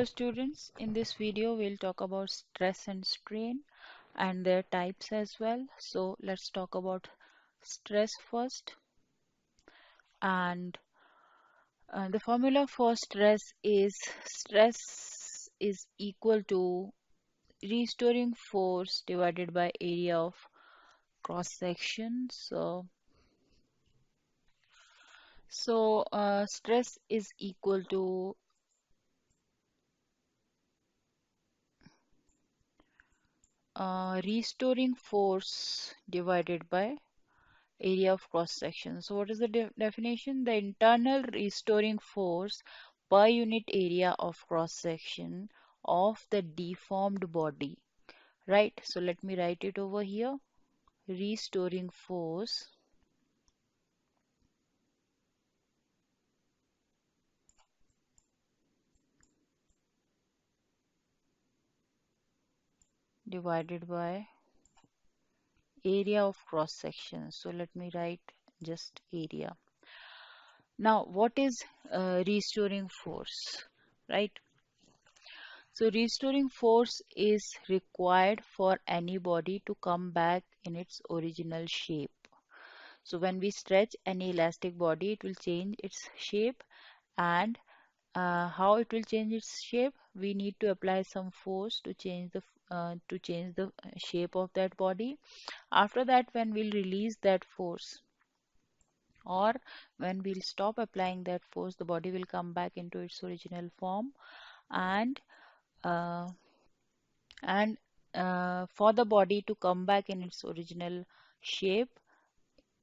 Hello students, in this video we'll talk about stress and strain and their types as well. So let's talk about stress first. And the formula for stress is equal to restoring force divided by area of cross section. So stress is equal to restoring force divided by area of cross section. So what is the definition? The internal restoring force per unit area of cross section of the deformed body. Right? So let me write it over here. Restoring force divided by area of cross section. So let me write just area. Now what is restoring force? Right? So restoring force is required for any body to come back in its original shape. So when we stretch any elastic body, it will change its shape, and how it will change its shape? We need to apply some force to change the shape of that body. After that, when we'll release that force, or when we'll stop applying that force, the body will come back into its original form, and uh, and for the body to come back in its original shape,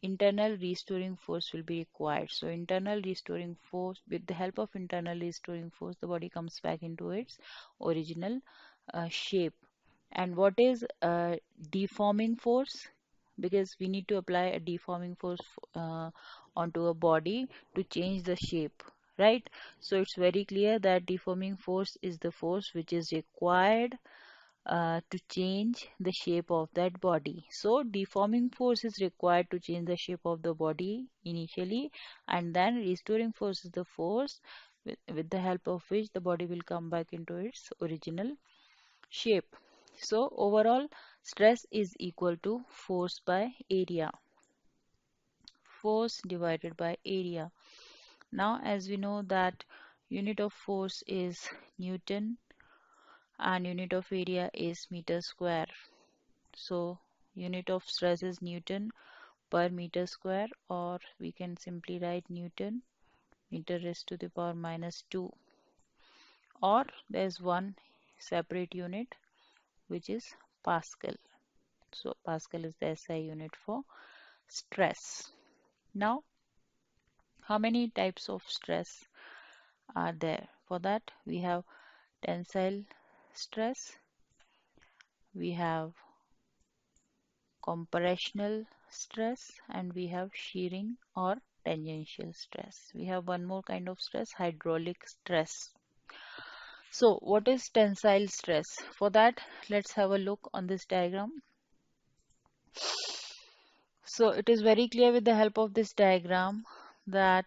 internal restoring force will be required. So internal restoring force, with the help of internal restoring force, the body comes back into its original shape. And what is deforming force? Because we need to apply a deforming force onto a body to change the shape, right? So it's very clear that deforming force is the force which is required to change the shape of that body. So deforming force is required to change the shape of the body initially, and then restoring force is the force with the help of which the body will come back into its original shape. So overall, stress is equal to force by area. Force divided by area. Now as we know that unit of force is Newton and unit of area is meter square. So unit of stress is Newton per meter square, or we can simply write Newton meter raised to the power minus 2, or there's one separate unit which is Pascal. So Pascal is the SI unit for stress. Now how many types of stress are there? For that we have tensile stress, we have compressional stress, and we have shearing or tangential stress. We have one more kind of stress, hydraulic stress. So what is tensile stress? For that, let's have a look on this diagram. So it is very clear with the help of this diagram that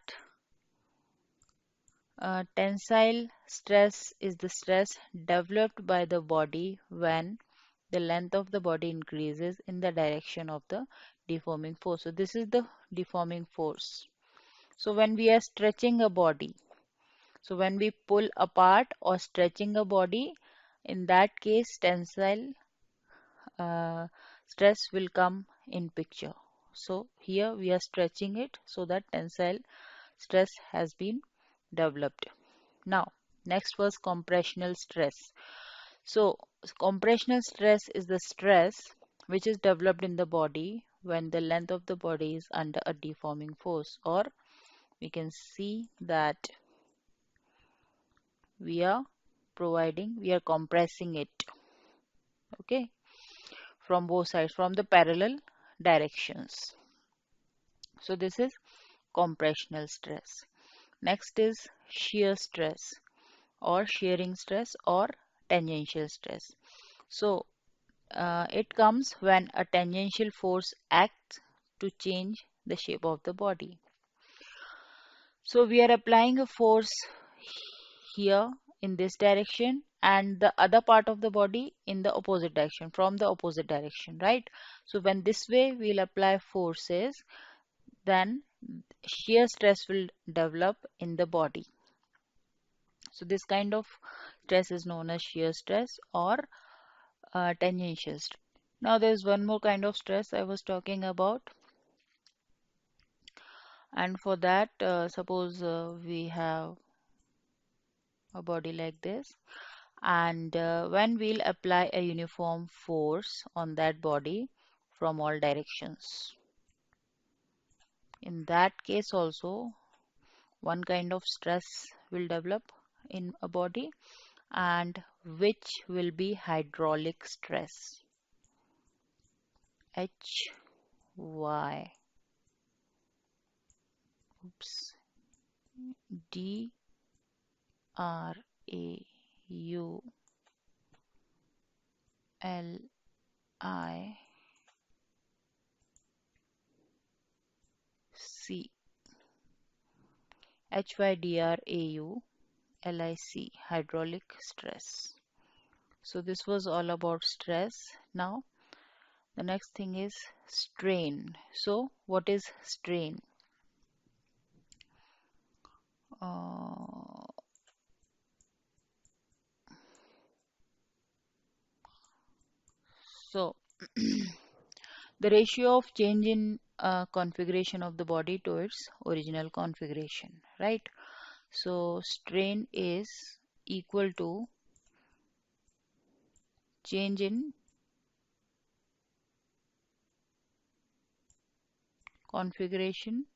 tensile stress is the stress developed by the body when the length of the body increases in the direction of the deforming force. So this is the deforming force. So when we are stretching a body, so when we pull apart or stretching a body, in that case tensile uh, stress will come in picture. So here we are stretching it, so that tensile stress has been developed. Now next was compressional stress. So compressional stress is the stress which is developed in the body when the length of the body is under a deforming force, or we can see that we are compressing it, okay, from both sides, from the parallel directions. So this is compressional stress. Next is shear stress or shearing stress or tangential stress. So it comes when a tangential force acts to change the shape of the body. So we are applying a force here in this direction and the other part of the body in the opposite direction, from the opposite direction, right? So when this way we'll apply forces, then shear stress will develop in the body. So this kind of stress is known as shear stress or tangential stress. Now there's one more kind of stress I was talking about, and for that suppose we have a body like this, and when we'll apply a uniform force on that body from all directions, in that case also one kind of stress will develop in a body, and which will be hydraulic stress. Hy, oops, Draullic, hydraulic stress. So this was all about stress. Now the next thing is strain. So what is strain? Uh, so the ratio of change in configuration of the body to its original configuration, right? So strain is equal to change in configuration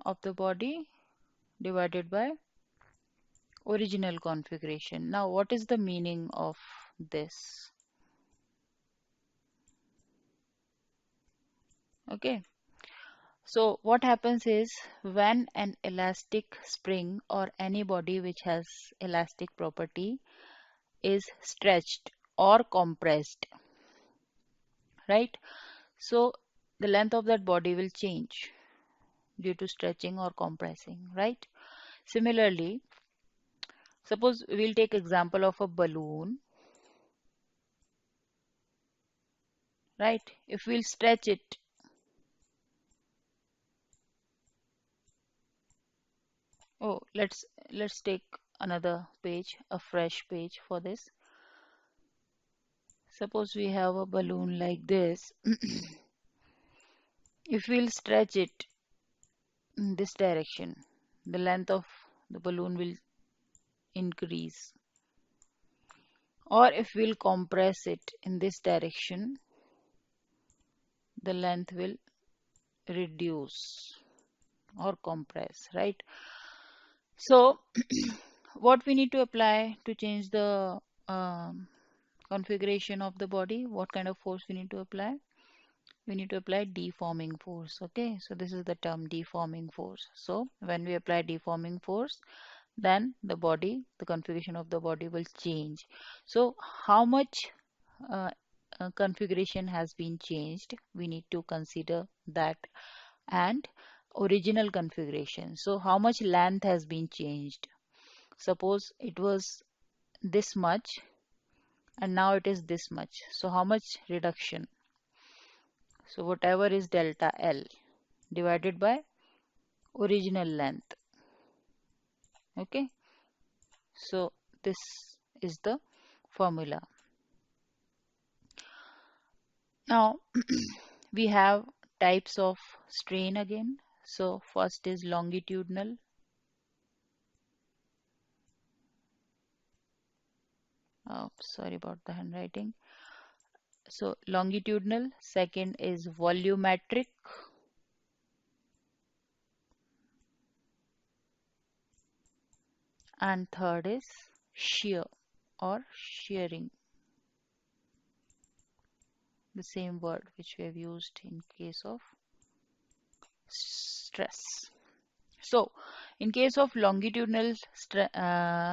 of the body divided by original configuration. Now what is the meaning of this? Okay, so what happens is when an elastic spring or any body which has elastic property is stretched or compressed, right? So the length of that body will change due to stretching or compressing, right? Similarly, suppose we'll take example of a balloon, right? If we'll stretch it, oh, let's take another page, a fresh page for this. Suppose we have a balloon like this. If we'll stretch it in this direction, the length of the balloon will increase. Or if we'll compress it in this direction, the length will reduce or compress, right? So what we need to apply to change the configuration of the body, what kind of force we need to apply? We need to apply deforming force. Okay, so this is the term deforming force. So when we apply deforming force, then the configuration of the body will change. So how much uh, configuration has been changed, we need to consider that, and original configuration. So how much length has been changed? Suppose it was this much and now it is this much. So how much reduction? So whatever is delta L divided by original length. Okay, so this is the formula. Now we have types of strain again. So first is longitudinal. Oh, sorry about the handwriting. So longitudinal. Second is volumetric. And third is shear or shearing. The same word which we have used in case of stress. So In case of longitudinal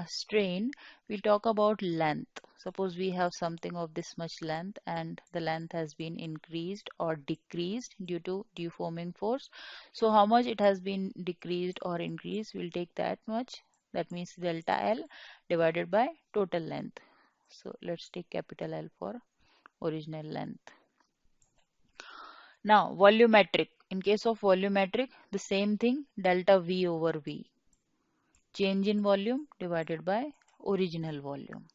strain, we'll talk about length. Suppose we have something of this much length and the length has been increased or decreased due to deforming force. So how much it has been decreased or increased, we'll take that much. That means delta L divided by total length. So let's take capital L for original length. Now volumetric. In case of volumetric, the same thing, delta V over V. Change in volume divided by original volume.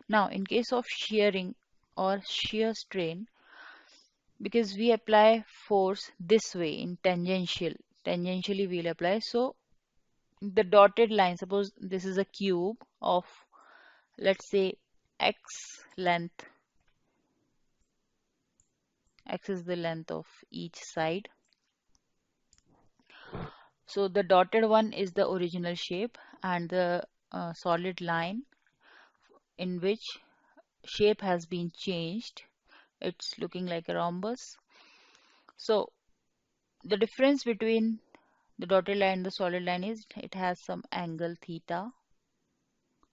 Now in case of shearing or shear strain, because we apply force this way in tangentially we'll apply. So the dotted line, suppose this is a cube of, let's say, x length. X is the length of each side. So the dotted one is the original shape, and the solid line in which shape has been changed, it's looking like a rhombus. So the difference between the dotted line and the solid line is it has some angle theta.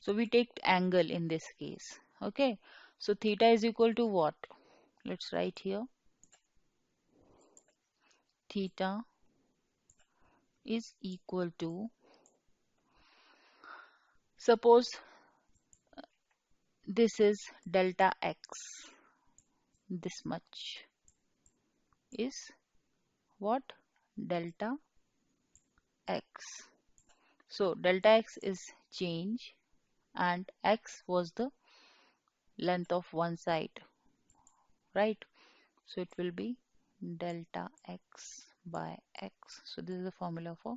So we take angle in this case. Okay, so theta is equal to what? Let's write here. Theta is equal to, suppose this is delta x, this much is what? Delta x. So delta x is change and x was the length of one side, right? So it will be delta x by x. So this is the formula for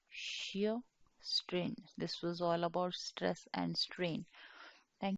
shear strain. This was all about stress and strain.